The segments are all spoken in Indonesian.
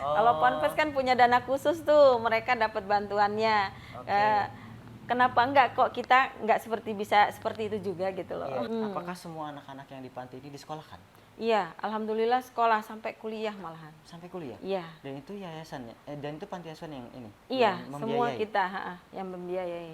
Kalau Oh, Ponpes kan punya dana khusus tuh, mereka dapat bantuannya. oke. Eh, Kenapa enggak kok kita enggak bisa seperti itu juga gitu loh. Iya. Apakah semua anak-anak yang di panti ini disekolahkan Iya, alhamdulillah sekolah sampai kuliah malahan. sampai kuliah? Iya, Dan itu yayasan ya? Dan itu panti asuhan yang ini, yang iya, semua membiayai. kita yang membiayai.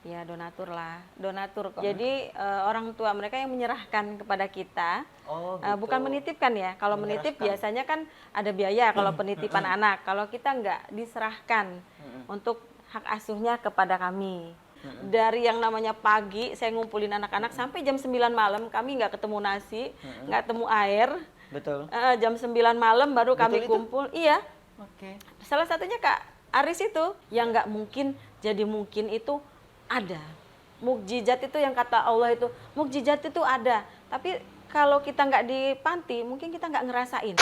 Ya donatur lah, donatur kok. Jadi orang tua mereka yang menyerahkan kepada kita, Oh, gitu. bukan menitipkan ya. Kalau menitip Menyerahkan. biasanya kan ada biaya kalau penitipan anak. Kalau kita enggak diserahkan untuk hak asuhnya kepada kami. Dari yang namanya pagi saya ngumpulin anak-anak sampai jam 9 malam kami nggak ketemu nasi, nggak ketemu air. Betul. Jam 9 malam baru kami Betul itu? kumpul. Iya, Oke. salah satunya Kak Aris itu yang nggak mungkin jadi mungkin itu ada. Mukjizat itu yang kata Allah itu, mukjizat itu ada. Tapi kalau kita nggak di panti, mungkin kita nggak ngerasain.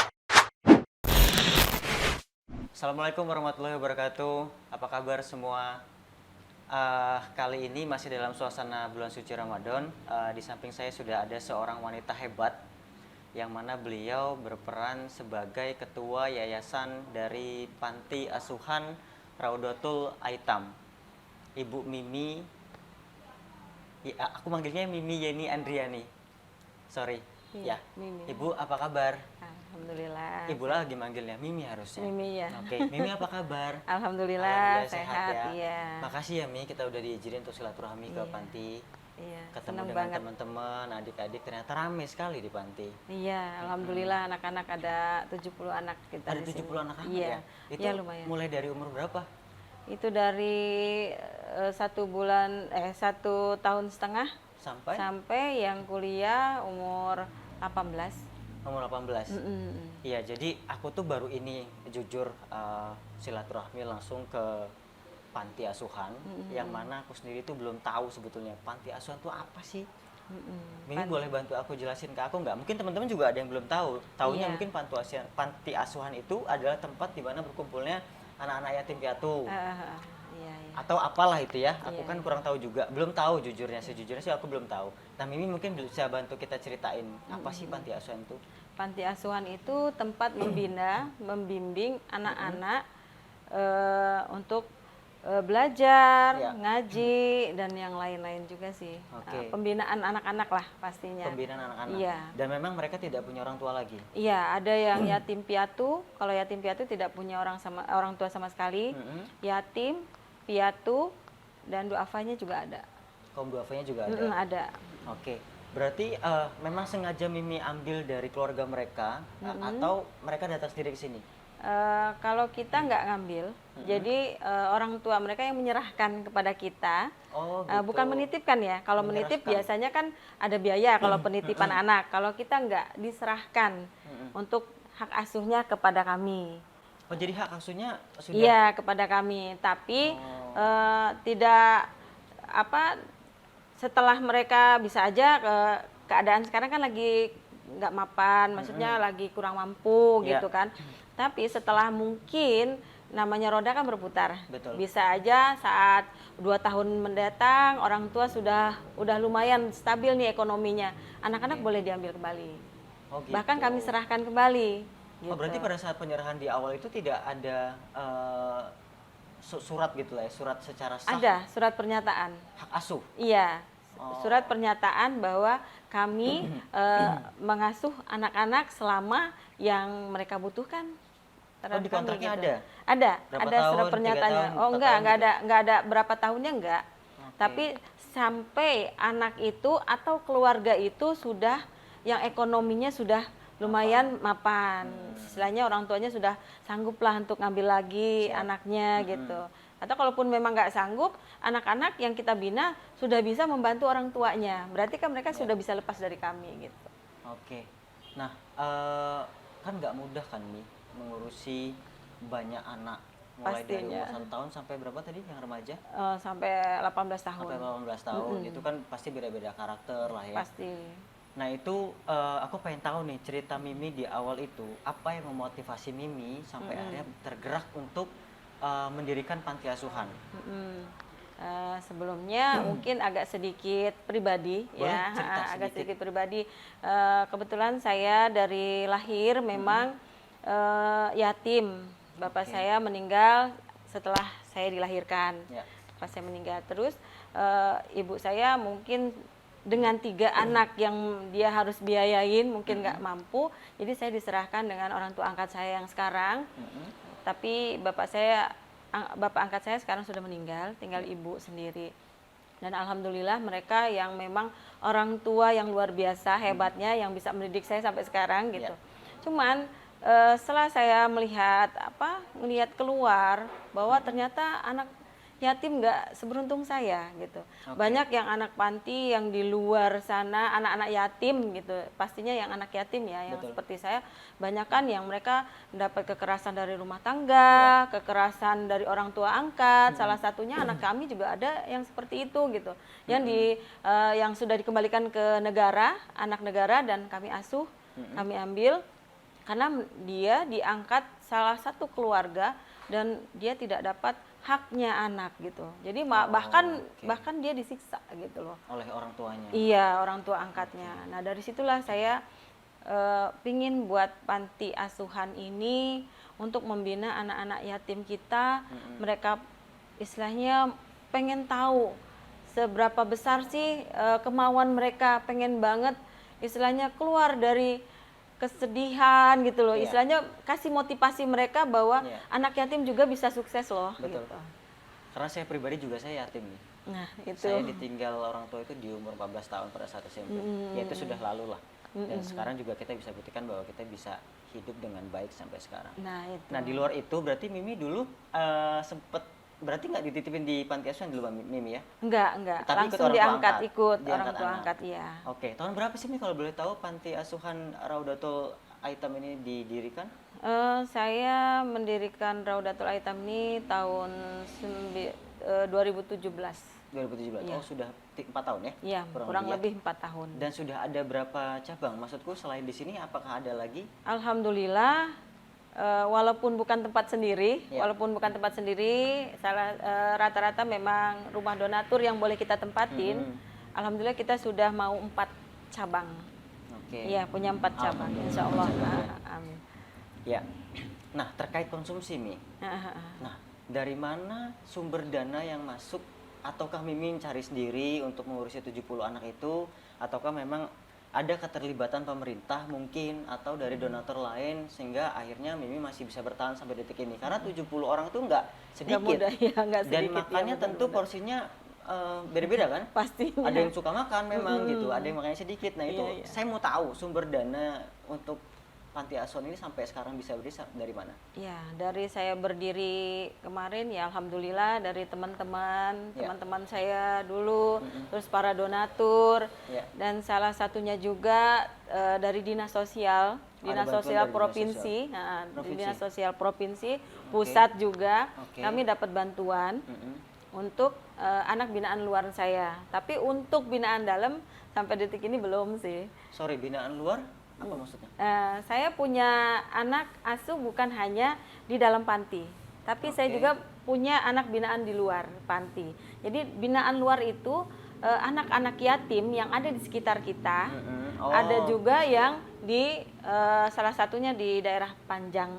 Assalamualaikum warahmatullahi wabarakatuh. Apa kabar semua? Kali ini masih dalam suasana bulan suci Ramadan. Di samping saya sudah ada seorang wanita hebat yang mana beliau berperan sebagai ketua yayasan dari Panti Asuhan Raudatul Aitam. Ibu Mimi, aku manggilnya Mimi Yeni Andriani. Sorry. Iya, Ya. Mimi. Ibu apa kabar? Alhamdulillah. Ibu lagi manggilnya Mimi harusnya. Mimi ya. Oke, Mimi apa kabar? Alhamdulillah sehat, ya. iya. Makasih ya Mi, kita udah diizinin untuk silaturahmi ke Iya. panti. Iya, Ketemu senang dengan banget. teman-teman, adik-adik, ternyata ramai sekali di panti. Iya, alhamdulillah anak-anak ada 70 anak kita Ada di 70 sini. anak-anak Iya. ya? Itu Iya, lumayan. mulai dari umur berapa? Itu dari 1 tahun setengah Sampai sampai yang kuliah umur 18. umur 18? Mm-mm. Iya, jadi aku tuh baru ini jujur silaturahmi langsung ke panti asuhan, yang mana aku sendiri tuh belum tahu sebetulnya panti asuhan tuh apa sih. Mimi boleh bantu aku jelasin ke aku nggak? Mungkin teman-teman juga ada yang belum tahu. Taunya Iya. mungkin panti asuhan itu adalah tempat di mana berkumpulnya anak-anak yatim piatu. Iya, iya. Atau apalah itu ya, aku Iya. kan kurang tahu juga, belum tahu sejujurnya sih aku belum tahu. Nah Mimi mungkin bisa bantu kita ceritain apa sih panti asuhan itu? Panti asuhan itu tempat membina, membimbing anak-anak untuk belajar, Ya. ngaji, dan yang lain-lain juga sih. Oke. Pembinaan anak-anak lah pastinya. Pembinaan anak-anak. Iya. Dan memang mereka tidak punya orang tua lagi. Iya, ada yang yatim piatu. Kalau yatim piatu tidak punya orang tua sama sekali. Yatim, piatu, dan duafanya juga ada. Kaum duafanya juga ada. Ada. Oke. Berarti memang sengaja Mimi ambil dari keluarga mereka atau mereka datang sendiri ke sini? Kalau kita nggak ngambil, jadi orang tua mereka yang menyerahkan kepada kita. Oh, gitu. Bukan menitipkan ya. Kalau menitip biasanya kan ada biaya kalau penitipan anak. Kalau kita nggak diserahkan untuk hak asuhnya kepada kami. Oh, jadi hak asuhnya sudah. Iya, kepada kami. Tapi tidak apa setelah mereka bisa aja keadaan sekarang kan lagi nggak mapan, maksudnya lagi kurang mampu Iya. gitu kan. Tapi setelah mungkin namanya roda kan berputar. Betul. Bisa aja saat 2 tahun mendatang orang tua udah lumayan stabil nih ekonominya. Anak-anak boleh diambil kembali. Oh, gitu. Bahkan kami serahkan kembali. Oh, berarti pada saat penyerahan di awal itu tidak ada surat gitu lah ya, surat secara sah Ada surat pernyataan. hak asuh. Iya, surat pernyataan bahwa kami mengasuh anak-anak selama yang mereka butuhkan. Oh, di kontraknya gitu. ada? Ada, Berapa ada tahun, surat 3 pernyataannya. tahun, Oh 4 enggak, tahun gitu? enggak ada berapa tahunnya enggak. Tapi sampai anak itu atau keluarga itu sudah yang ekonominya sudah lumayan mapan. Istilahnya orang tuanya sudah sanggup lah untuk ngambil lagi anaknya gitu. Atau kalaupun memang nggak sanggup, anak-anak yang kita bina sudah bisa membantu orang tuanya. Berarti kan mereka sudah bisa lepas dari kami gitu. Oke. Nah, kan nggak mudah kan nih mengurusi banyak anak mulai dari Pastinya. umur 1 tahun sampai berapa tadi yang remaja? Sampai 18 tahun. Sampai 18 tahun. Itu kan pasti beda-beda karakter lah ya. Pasti. Nah itu aku pengen tahu nih cerita Mimi di awal itu apa yang memotivasi Mimi sampai akhirnya tergerak untuk mendirikan panti asuhan. Sebelumnya mungkin agak sedikit pribadi. Boleh Ya, cerita agak sedikit. sedikit pribadi. Kebetulan saya dari lahir memang yatim. Bapak Oke. saya meninggal setelah saya dilahirkan. Ya. Bapak saya meninggal terus, ibu saya mungkin dengan 3 anak yang dia harus biayain mungkin nggak mampu, jadi saya diserahkan dengan orang tua angkat saya yang sekarang. Tapi bapak angkat saya sekarang sudah meninggal, tinggal ibu sendiri. Dan alhamdulillah mereka yang memang orang tua yang luar biasa hebatnya yang bisa mendidik saya sampai sekarang gitu. Cuman setelah saya melihat keluar bahwa ternyata anak yatim nggak seberuntung saya gitu. Banyak yang anak panti yang di luar sana anak-anak yatim gitu. Pastinya yang anak yatim ya, yang seperti saya banyak kan yang mereka mendapat kekerasan dari rumah tangga, kekerasan dari orang tua angkat. Salah satunya anak kami juga ada yang seperti itu gitu. Yang sudah dikembalikan ke negara, anak negara dan kami asuh, kami ambil karena dia diangkat salah satu keluarga dan dia tidak dapat haknya anak gitu. Jadi bahkan dia disiksa gitu loh. Oleh orang tuanya. Iya, orang tua angkatnya. Nah, dari situlah saya pingin buat panti asuhan ini untuk membina anak-anak yatim kita. Mereka istilahnya pengen tahu seberapa besar sih kemauan mereka, pengen banget istilahnya keluar dari kesedihan gitu loh, istilahnya kasih motivasi mereka bahwa anak yatim juga bisa sukses loh. Betul. Gitu. Karena saya pribadi juga saya yatim nih. Nah, itu. Saya ditinggal orang tua itu di umur 14 tahun pada saat SMP. Ya itu sudah lalu lah. Dan sekarang juga kita bisa buktikan bahwa kita bisa hidup dengan baik sampai sekarang. Nah, itu. Nah, di luar itu berarti Mimi dulu sempet berarti nggak dititipin di panti asuhan dulu Mimi ya? Enggak. Tapi Langsung diangkat, ikut diangkat orang tua anak. angkat, iya. Oke, tahun berapa sih Mimi kalau boleh tahu panti asuhan Raudatul Aitam ini didirikan? Saya mendirikan Raudatul Aitam ini tahun 2017. 2017. Iya. Oh, sudah 4 tahun ya? Iya, kurang lebih 4 tahun. Dan sudah ada berapa cabang? Maksudku selain di sini apakah ada lagi? Alhamdulillah, walaupun bukan tempat sendiri, rata-rata memang rumah donatur yang boleh kita tempatin. Alhamdulillah kita sudah mau 4 cabang. Oke. Iya, punya 4 cabang, insya Allah. Amin. Ya. Nah, terkait konsumsi Mi. Nah, dari mana sumber dana yang masuk? Ataukah Mimi cari sendiri untuk mengurusi 70 anak itu? Ataukah memang ada keterlibatan pemerintah mungkin atau dari donatur lain sehingga akhirnya Mimi masih bisa bertahan sampai detik ini? Karena 70 orang itu nggak sedikit. Nggak mudah, ya, nggak Dan sedikit, makannya ya, tentu porsinya beda-beda kan? Pastinya. Ada yang suka makan memang gitu, ada yang makannya sedikit. Nah, itu saya mau tahu sumber dana untuk panti asuhan ini sampai sekarang bisa berdiri dari mana? Ya, dari saya berdiri kemarin ya alhamdulillah dari teman-teman saya dulu, terus para donatur, dan salah satunya juga dari Dinas Sosial Provinsi, Dinas Sosial Provinsi, pusat juga, kami dapat bantuan untuk anak binaan luar saya. Tapi untuk binaan dalam sampai detik ini belum sih. Sorry, binaan luar? Apa maksudnya? Saya punya anak asuh bukan hanya di dalam panti, tapi saya juga punya anak binaan di luar panti. Jadi binaan luar itu anak-anak yatim yang ada di sekitar kita, ada juga yang di salah satunya di daerah Panjang,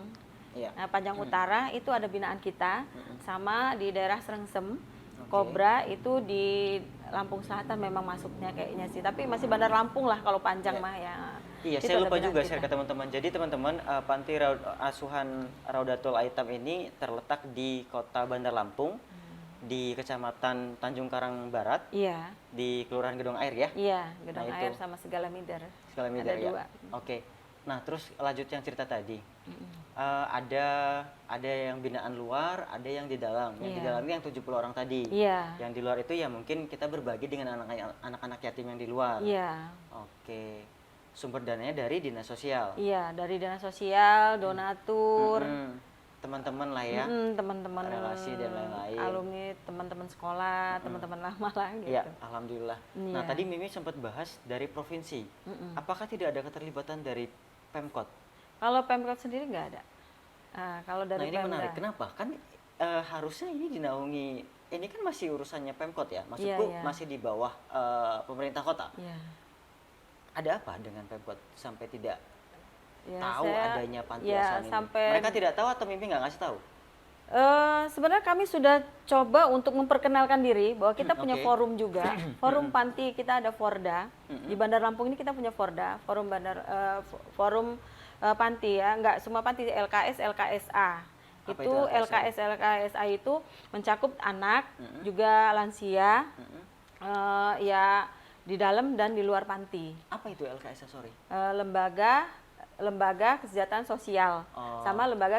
Panjang Utara itu ada binaan kita, sama di daerah Srengsem, Kobra itu di Lampung Selatan memang masuknya kayaknya sih, tapi masih Bandar Lampung lah kalau Panjang mah ya. Iya, saya lupa juga share ke teman-teman. Jadi teman-teman, panti asuhan Raudatul Aitam ini terletak di Kota Bandar Lampung, di Kecamatan Tanjung Karang Barat, di Kelurahan Gedong Air ya? Iya, Gedong Air sama Segala Mider. Segala Mider ya. Oke. Nah, terus lanjut yang cerita tadi. Ada yang binaan luar, ada yang di dalam. Yang di dalam ini yang 70 orang tadi. Yang di luar itu ya mungkin kita berbagi dengan anak-anak yatim yang di luar. Oke. Sumber dananya dari Dinas Sosial. Iya, dari Dinas Sosial, donatur, teman-teman lah ya. Teman-teman relasi dan lain-lain. Alumni, teman-teman sekolah, teman-teman lama lah gitu. Iya, alhamdulillah. Nah, tadi Mimi sempat bahas dari provinsi. Apakah tidak ada keterlibatan dari Pemkot? Kalau Pemkot sendiri nggak ada. Kalau dari ini menarik. Kenapa? Kan harusnya ini dinaungi. Ini kan masih urusannya Pemkot ya. Maksudku masih di bawah pemerintah kota. Ada apa dengan Pemkot sampai tidak Ya, tahu adanya panti ya asuhan ini? sampai Mereka tidak tahu atau Mimi nggak ngasih tahu? sebenarnya kami sudah coba untuk memperkenalkan diri bahwa kita punya Oke. forum juga, forum panti kita ada Forda di Bandar Lampung ini kita punya Forda, forum panti ya, nggak semua panti LKS LKSA. Apa Itu itu LKSA? LKSA itu mencakup anak juga lansia ya di dalam dan di luar panti. Apa itu LKSA, sorry? Lembaga kesejahteraan sosial Oh. sama lembaga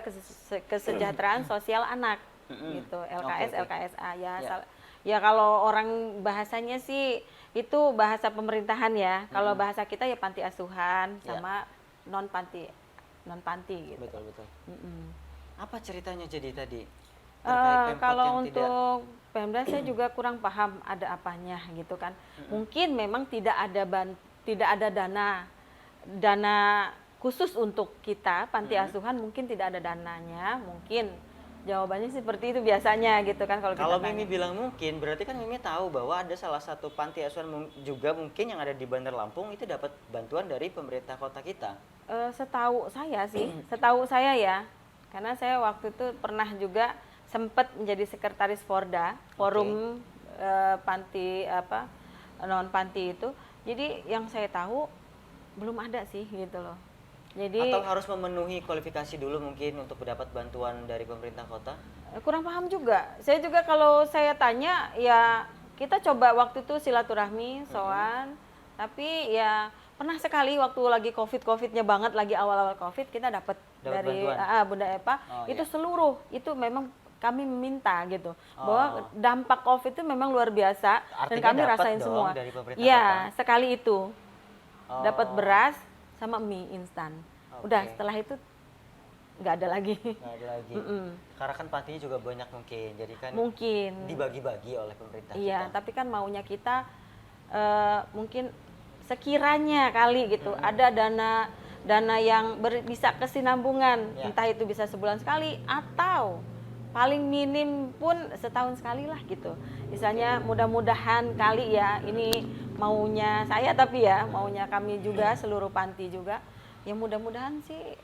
kesejahteraan sosial anak gitu LKS Oke, oke. LKSA ya Ya. ya kalau orang bahasanya sih itu bahasa pemerintahan ya kalau bahasa kita ya panti asuhan Ya. sama non panti gitu. Betul, betul. Mm-mm. Apa ceritanya jadi tadi? Terkait Pemkot Kalau yang tidak untuk Pemda saya juga kurang paham ada apanya gitu kan. Mungkin memang tidak ada dana khusus untuk kita panti asuhan mungkin tidak ada dananya, mungkin jawabannya seperti itu biasanya gitu kan kalau kita Kalau tanya. Mimi bilang mungkin, berarti kan Mimi tahu bahwa ada salah satu panti asuhan juga mungkin yang ada di Bandar Lampung itu dapat bantuan dari pemerintah kota kita. Setahu saya sih, setahu saya ya, karena saya waktu itu pernah juga sempat menjadi sekretaris Forda, forum panti non panti itu. Jadi yang saya tahu belum ada sih gitu loh. Jadi Atau harus memenuhi kualifikasi dulu mungkin untuk mendapat bantuan dari pemerintah kota? kurang paham juga. Saya juga kalau saya tanya ya kita coba waktu itu silaturahmi, sowan, tapi ya pernah sekali waktu lagi covidnya banget, lagi awal-awal covid kita dapat dari bantuan? Bunda Epa itu iya. seluruh itu memang kami meminta gitu bahwa dampak covid itu memang luar biasa dan Artinya kami dapat rasain dong semua. dari pemerintah Iya sekali itu dapat Oh. beras sama mie instan. Udah Oke. setelah itu nggak ada lagi. Nggak ada lagi. Karena kan pantinya juga banyak mungkin, jadi kan Mungkin. dibagi-bagi oleh pemerintah Iya, kita. tapi kan maunya kita mungkin sekiranya kali gitu ada dana yang bisa kesinambungan, Ya. entah itu bisa sebulan sekali atau paling minim pun setahun sekali lah gitu. Misalnya mudah-mudahan kali ya ini maunya saya tapi ya maunya kami juga seluruh panti juga. Ya mudah-mudahan sih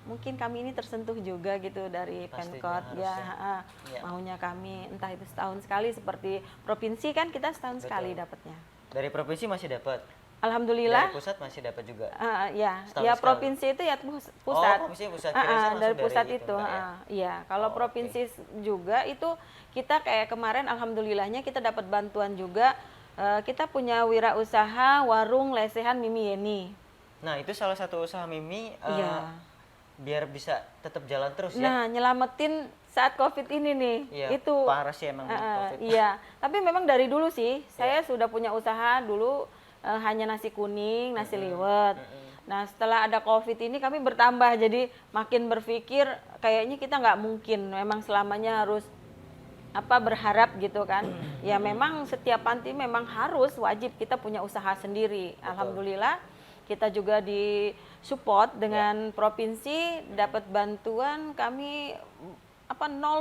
mungkin kami ini tersentuh juga gitu dari Pastinya Pemkot ya, harusnya. Ya. maunya kami entah itu setahun sekali seperti provinsi kan kita setahun sekali dapatnya. Dari provinsi masih dapat. Alhamdulillah. Dari pusat masih dapat juga. Ya, Setahun ya sekali. provinsi itu ya pusat. Oh, provinsi pusat. Kirain langsung Dari pusat itu, itu. enggak ya? Iya, kalau Oh, provinsi juga itu kita kayak kemarin alhamdulillahnya kita dapat bantuan juga. Kita punya wirausaha warung lesehan Mimi Yeni. Nah, itu salah satu usaha Mimi Iya. biar bisa tetap jalan terus ya. Nah, nyelamatin saat Covid ini nih. Iya, Itu parah sih emang Covid. iya, tapi memang dari dulu sih saya sudah punya usaha dulu hanya nasi kuning, nasi liwet. Nah, setelah ada Covid ini kami bertambah jadi makin berpikir kayaknya kita nggak mungkin memang selamanya harus berharap gitu kan. Ya memang setiap panti memang harus wajib kita punya usaha sendiri. Alhamdulillah kita juga disupport dengan provinsi dapat bantuan kami 0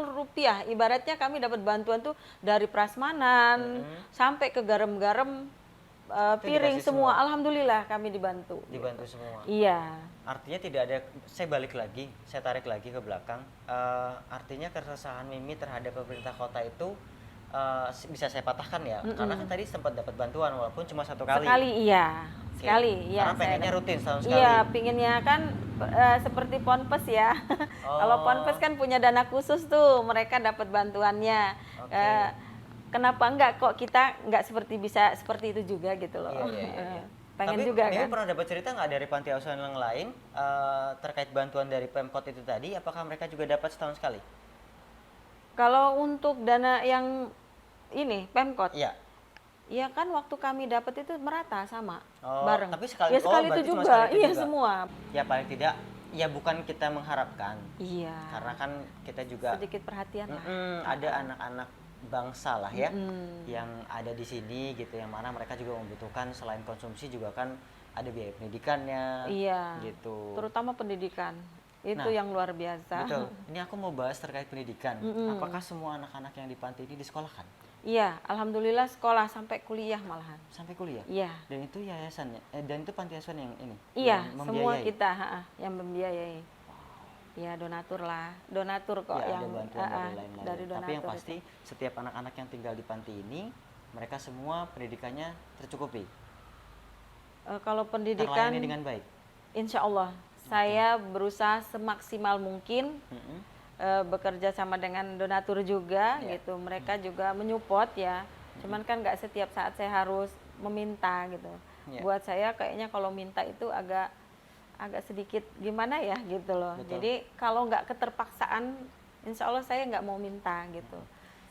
rupiah ibaratnya kami dapat bantuan tuh dari prasmanan sampai ke garam-garam piring dikasih semua. Alhamdulillah kami dibantu. Dibantu semua. Iya. Artinya tidak ada, saya tarik lagi ke belakang. Artinya keresahan Mimi terhadap pemerintah kota itu bisa saya patahkan ya, karena kan tadi sempat dapat bantuan walaupun cuma satu kali. Sekali iya. Oke. Sekali iya. Karena pengennya rutin setahun sekali. Iya, pinginnya kan seperti Ponpes ya. Kalau Ponpes kan punya dana khusus tuh, mereka dapat bantuannya. Oke. Kenapa enggak kok kita enggak bisa seperti itu juga gitu loh. Iya. Pengen Tapi juga Mimi kan. pernah dapat cerita nggak dari panti asuhan yang lain terkait bantuan dari Pemkot itu tadi? Apakah mereka juga dapat setahun sekali? Kalau untuk dana yang ini Pemkot. Iya. Iya kan waktu kami dapat itu merata sama Oh, bareng. tapi sekali- ya sekali berarti itu cuma juga. sekali itu Iya juga. semua. Ya paling tidak, ya bukan kita mengharapkan. Iya. Karena kan kita juga Sedikit perhatian lah. ada anak-anak bangsa lah ya yang ada di sini gitu, yang mana mereka juga membutuhkan selain konsumsi juga kan ada biaya pendidikannya. Iya. Gitu. Terutama pendidikan. Itu Nah, yang luar biasa. Betul. Ini aku mau bahas terkait pendidikan. Apakah semua anak-anak yang di panti ini disekolahkan? Iya, alhamdulillah sekolah sampai kuliah malahan. Sampai kuliah? Iya. Dan itu yayasannya, dan itu panti asuhan yang ini? Iya, yang semua membiayai? kita yang membiayai. Ya donatur lah, donatur kok Ya, yang ada bantuan dari lain-lain. dari donatur. Tapi yang pasti itu. setiap anak-anak yang tinggal di panti ini, mereka semua pendidikannya tercukupi, Kalau pendidikan, terlayani dengan baik. insya Allah saya berusaha semaksimal mungkin Mm-mm. bekerja sama dengan donatur juga Ya. gitu. Mereka juga menyupport ya. Cuman kan nggak setiap saat saya harus meminta gitu. Ya. Buat saya kayaknya kalau minta itu agak sedikit gimana ya gitu loh. Betul. Jadi kalau nggak keterpaksaan, insya Allah saya nggak mau minta gitu.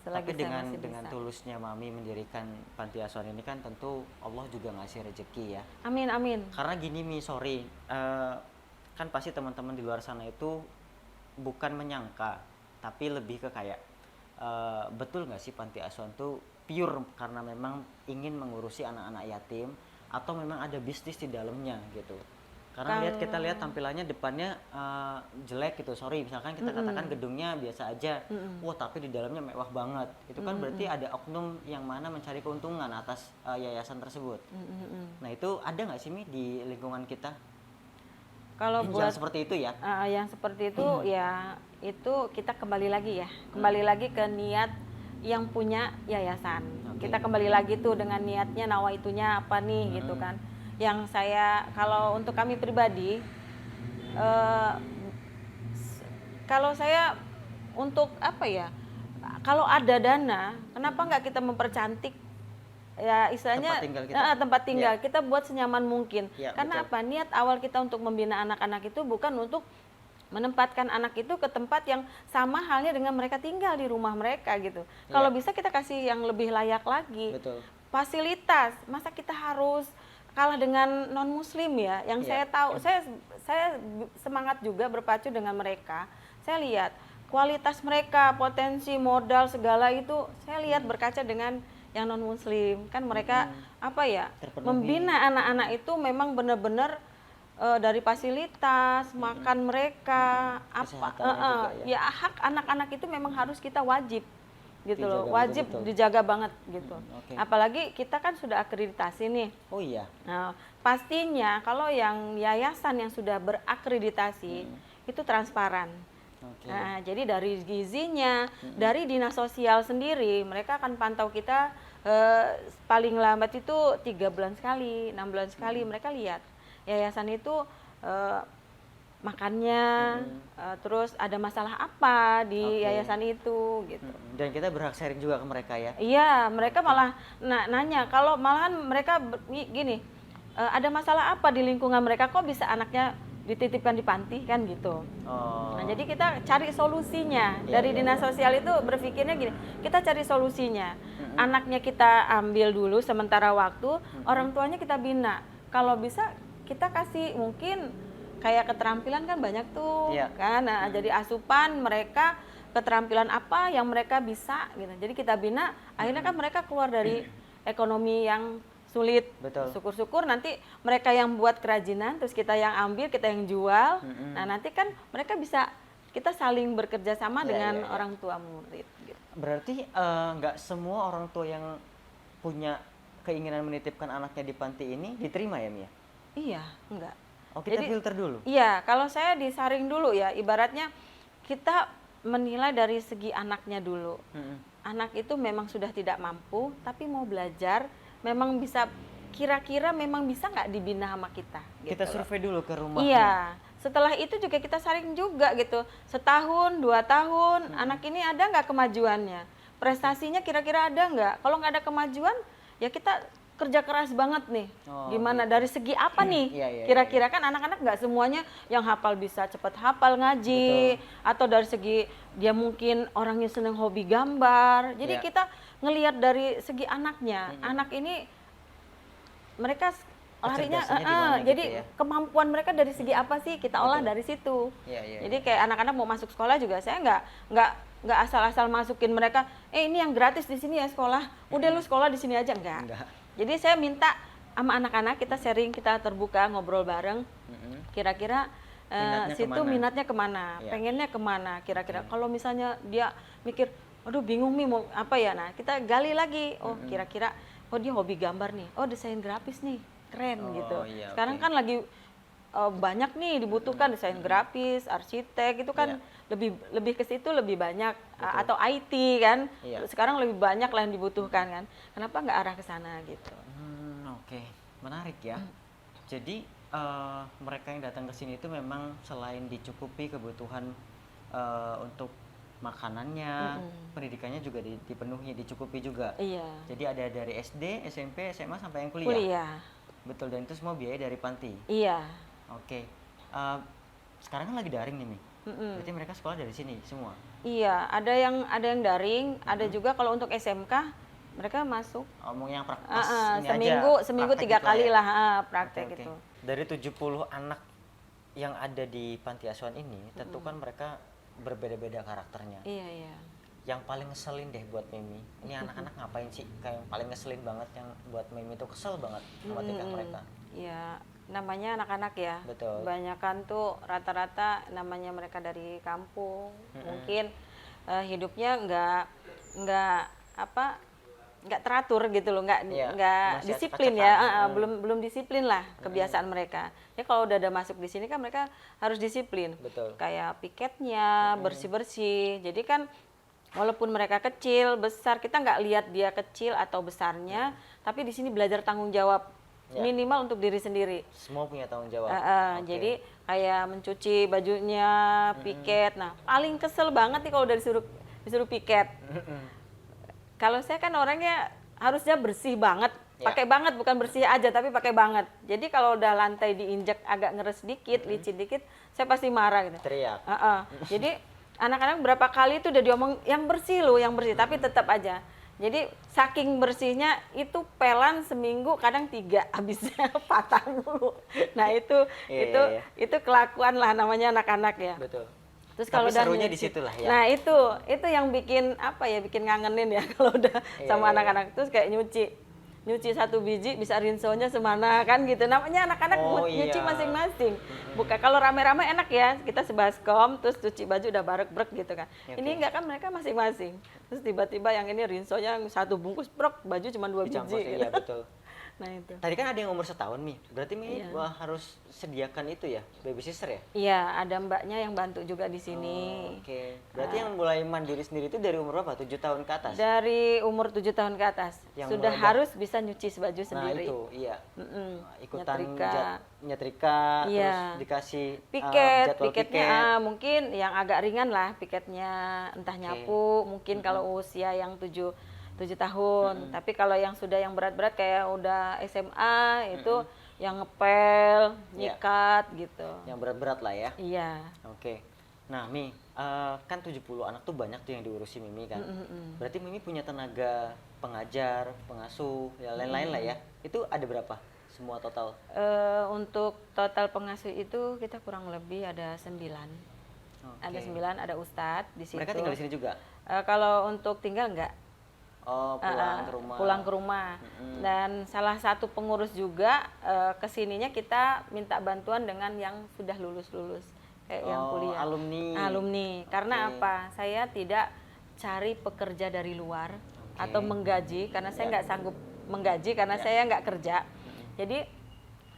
Selagi Tapi saya dengan masih dengan bisa. tulusnya Mami mendirikan panti asuhan ini kan tentu Allah juga ngasih rezeki ya. Amin amin. Karena gini Mi, sorry, kan pasti teman-teman di luar sana itu bukan menyangka, tapi lebih ke kayak betul nggak sih panti asuhan tuh pure karena memang ingin mengurusi anak-anak yatim atau memang ada bisnis di dalamnya gitu. Karena kita lihat tampilannya depannya jelek gitu, sorry misalkan kita katakan gedungnya biasa aja, wah tapi di dalamnya mewah banget. Itu kan berarti ada oknum yang mana mencari keuntungan atas yayasan tersebut. Nah itu ada nggak sih Mi di lingkungan kita? Kalau Yang buat seperti itu ya? yang seperti itu ya itu kita kembali lagi ya, kembali lagi ke niat yang punya yayasan. Oke. Kita kembali lagi tuh dengan niatnya nawaitunya apa nih gitu kan. Yang saya kalau untuk kami pribadi eh, kalau saya untuk apa ya? Kalau ada dana, kenapa nggak kita mempercantik ya istilahnya Tempat tinggal kita. tempat tinggal kita buat senyaman mungkin. Ya, Karena betul. apa? Niat awal kita untuk membina anak-anak itu bukan untuk menempatkan anak itu ke tempat yang sama halnya dengan mereka tinggal di rumah mereka gitu. Kalau bisa kita kasih yang lebih layak lagi. Betul. Fasilitas, masa kita harus kalah dengan non muslim ya? Yang saya tahu, saya semangat juga berpacu dengan mereka. Saya lihat kualitas mereka, potensi modal segala itu saya lihat berkaca dengan yang non muslim. Kan mereka apa ya? Terpenuhi. Membina anak-anak itu memang benar-benar dari fasilitas, makan mereka, apa Kesehatannya juga ya. ya hak anak-anak itu memang harus kita wajib gitu loh, Dijaga wajib betul-betul. dijaga banget gitu. Oke. Apalagi kita kan sudah akreditasi nih. Oh iya. Nah, pastinya kalau yang yayasan yang sudah berakreditasi itu transparan. Oke. Nah, jadi dari gizinya, dari dinas sosial sendiri, mereka akan pantau kita paling lambat itu 3 bulan sekali, 6 bulan sekali, mereka lihat yayasan itu makannya, terus ada masalah apa di Oke. yayasan itu gitu. Dan kita berhak sharing juga ke mereka ya. Iya, mereka malah nanya kalau malahan mereka gini, ada masalah apa di lingkungan mereka kok bisa anaknya dititipkan di panti kan gitu. Oh. Nah, jadi kita cari solusinya. Dari dinas sosial itu berpikirnya gini, kita cari solusinya. Anaknya kita ambil dulu sementara waktu, orang tuanya kita bina. Kalau bisa kita kasih mungkin kayak keterampilan kan banyak tuh Iya. kan. Nah, jadi asupan mereka keterampilan apa yang mereka bisa gitu. Jadi kita bina, akhirnya kan mereka keluar dari ekonomi yang sulit. Betul. Syukur-syukur nanti mereka yang buat kerajinan, terus kita yang ambil, kita yang jual. Nah, nanti kan mereka bisa kita saling bekerja sama dengan orang tua murid gitu. Berarti nggak semua orang tua yang punya keinginan menitipkan anaknya di panti ini diterima ya Mia? Iya, enggak. Oh, kita Jadi, filter dulu. Iya, kalau saya disaring dulu ya, ibaratnya kita menilai dari segi anaknya dulu. Anak itu memang sudah tidak mampu, tapi mau belajar, memang bisa kira-kira memang bisa nggak dibina sama kita. Kita gitu loh. survei dulu ke rumahnya. Iya, setelah itu juga kita saring juga gitu. Setahun, 2 tahun, anak ini ada nggak kemajuannya? Prestasinya kira-kira ada nggak? Kalau nggak ada kemajuan, ya kita kerja keras banget nih. Oh, Gimana gitu. dari segi apa nih? Iya, iya, Kira-kira kan anak-anak nggak semuanya yang hafal bisa cepet hafal ngaji, atau dari segi dia mungkin orangnya seneng hobi gambar. Jadi Iya. kita ngelihat dari segi anaknya. Anak ini mereka larinya Kecerdasannya di mana jadi gitu ya. kemampuan mereka dari segi apa sih kita olah dari situ. Iya, iya, Jadi kayak anak-anak mau masuk sekolah juga saya nggak asal-asal masukin mereka. Ini yang gratis di sini ya sekolah. Udah lu sekolah di sini aja enggak. Jadi saya minta sama anak-anak kita sharing, kita terbuka ngobrol bareng. Kira-kira Minatnya situ kemana? minatnya kemana, Iya. pengennya kemana kira-kira. Kalau misalnya dia mikir Aduh bingung nih mau apa ya. Nah kita gali lagi, oh kira-kira oh dia hobi gambar nih, oh desain grafis nih, keren gitu. Oh iya, Sekarang oke. kan lagi banyak nih dibutuhkan desain grafis, arsitek itu kan Iya. lebih lebih ke situ lebih banyak Betul. atau IT kan. Iya. Sekarang lebih banyak lah yang dibutuhkan kan. Kenapa nggak arah ke sana gitu? Oke, menarik ya. Jadi mereka yang datang ke sini itu memang selain dicukupi kebutuhan untuk makanannya, pendidikannya juga dipenuhi, dicukupi juga. Iya. Jadi ada dari SD, SMP, SMA sampai yang kuliah. Kuliah. Betul, dan itu semua biaya dari panti. Iya. Oke. Eh, sekarang kan lagi daring nih, Mi. Mm-mm. Berarti mereka sekolah dari sini semua. Iya, ada yang daring, ada juga kalau untuk SMK mereka masuk Ngomong yang pas ini seminggu praktek 3 gitu kali ya. lah praktek Oke, oke. itu. Dari 70 anak yang ada di panti asuhan ini, tentu kan mereka berbeda-beda karakternya. Iya, iya. Yang paling ngeselin deh buat Mimi, ini anak-anak ngapain sih? Kayak yang paling ngeselin banget yang buat Mimi itu kesel banget sama tingkah mereka. Iya, namanya anak-anak ya. Betul. Kebanyakan tuh rata-rata namanya mereka dari kampung. Mungkin hidupnya nggak teratur gitu loh, nggak Iya, nggak masih disiplin acak-acakan. ya. Belum disiplin lah kebiasaan mereka. Ya kalau udah ada masuk di sini kan mereka harus disiplin. Betul. Kayak piketnya, bersih-bersih. Jadi kan walaupun mereka kecil, besar, kita nggak lihat dia kecil atau besarnya, tapi di sini belajar tanggung jawab Ya. minimal untuk diri sendiri. Semua punya tanggung jawab. Oke. Jadi kayak mencuci bajunya, piket. Nah, paling kesel banget nih kalau udah disuruh piket. Kalau saya kan orangnya harusnya bersih banget, Ya. pakai banget, bukan bersih aja tapi pakai banget. Jadi kalau udah lantai diinjak agak ngeres dikit, licin dikit, saya pasti marah gitu. Teriak. Jadi anak-anak berapa kali itu udah diomong yang bersih loh, yang bersih, tapi tetap aja. Jadi saking bersihnya itu pelan seminggu kadang 3 habisnya patah mulu. Nah itu Iya. itu kelakuan lah namanya anak-anak ya. Betul. Terus Tapi kalau udah serunya di nyuci, situ lah ya. nah itu yang bikin apa ya, bikin ngangenin ya kalau udah sama Iya. anak-anak. Terus kayak nyuci 1 biji bisa rinsonya semana kan gitu. Namanya anak-anak Oh, nyuci iya. masing-masing. Bukan kalau rame-rame enak ya, kita sebaskom terus cuci baju udah barek-brek gitu kan. Oke. Ini enggak kan, mereka masing-masing. Terus tiba-tiba yang ini rinsonya 1 bungkus brok, baju cuma 2 biji. Dicampur, Gitu. iya betul. Nah itu. Tadi kan ada yang umur setahun, Mi. Berarti Mi Iya. wah, harus sediakan itu ya, baby sister ya? Iya, ada mbaknya yang bantu juga di sini. Oke. Berarti yang mulai mandiri sendiri itu dari umur berapa? 7 tahun ke atas? Dari umur 7 tahun ke atas Yang sudah mulai harus bisa nyuci baju Nah, sendiri. itu, iya. Ikutan Nyetrika. nyetrika, terus Iya. dikasih Piketnya jadwal piket. mungkin yang agak ringan lah piketnya, entah Oke. nyapu mungkin kalau usia yang 7 tahun. Tapi kalau yang sudah yang berat-berat kayak udah SMA itu yang ngepel, Iya. nyikat gitu. Yang berat-berat lah ya. Iya. Oke. Nah, Mi, kan 70 anak tuh banyak tuh yang diurusi Mimi kan. Berarti Mimi punya tenaga pengajar, pengasuh, ya lain-lain lah ya. Itu ada berapa semua total? Untuk total pengasuh itu kita kurang lebih ada 9. Oke. Ada 9, ada ustadz di situ. Mereka tinggal di sini juga? Kalau untuk tinggal enggak. Oh, pulang ke rumah. Pulang ke rumah. Dan salah satu pengurus juga kesininya kita minta bantuan dengan yang sudah lulus kayak yang kuliah. Alumni. Karena Oke. apa? Saya tidak cari pekerja dari luar atau menggaji karena saya nggak sanggup menggaji karena saya nggak kerja. Jadi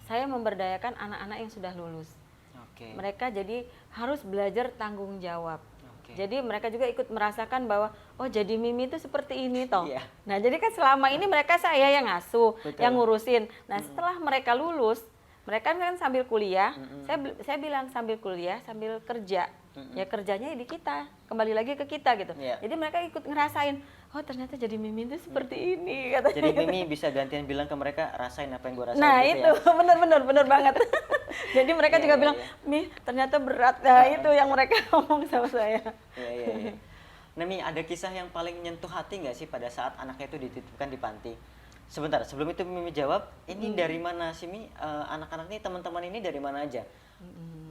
saya memberdayakan anak-anak yang sudah lulus. Oke. Mereka jadi harus belajar tanggung jawab. Oke. Jadi mereka juga ikut merasakan bahwa oh jadi Mimi itu seperti ini toh. Iya. Nah jadi kan selama ini mereka saya yang ngasuh, Betul. yang ngurusin. Nah setelah mereka lulus, mereka kan sambil kuliah. Saya bilang sambil kuliah, sambil kerja. Ya kerjanya di kita, kembali lagi ke kita gitu. Iya. Jadi mereka ikut ngerasain, oh ternyata jadi Mimi itu seperti ini katanya. Jadi Mimi bisa gantian bilang ke mereka, rasain apa yang gue rasain Nah gitu itu ya. bener banget. Jadi mereka Iya, juga iya, bilang, iya. Mi ternyata berat. Nah itu yang mereka ngomong sama saya. Iya. Nah, Mi, ada kisah yang paling nyentuh hati nggak sih pada saat anaknya itu dititipkan di panti? Sebentar, sebelum itu Mimi jawab, ini dari mana sih, Mi? Anak-anak ini, teman-teman ini dari mana aja?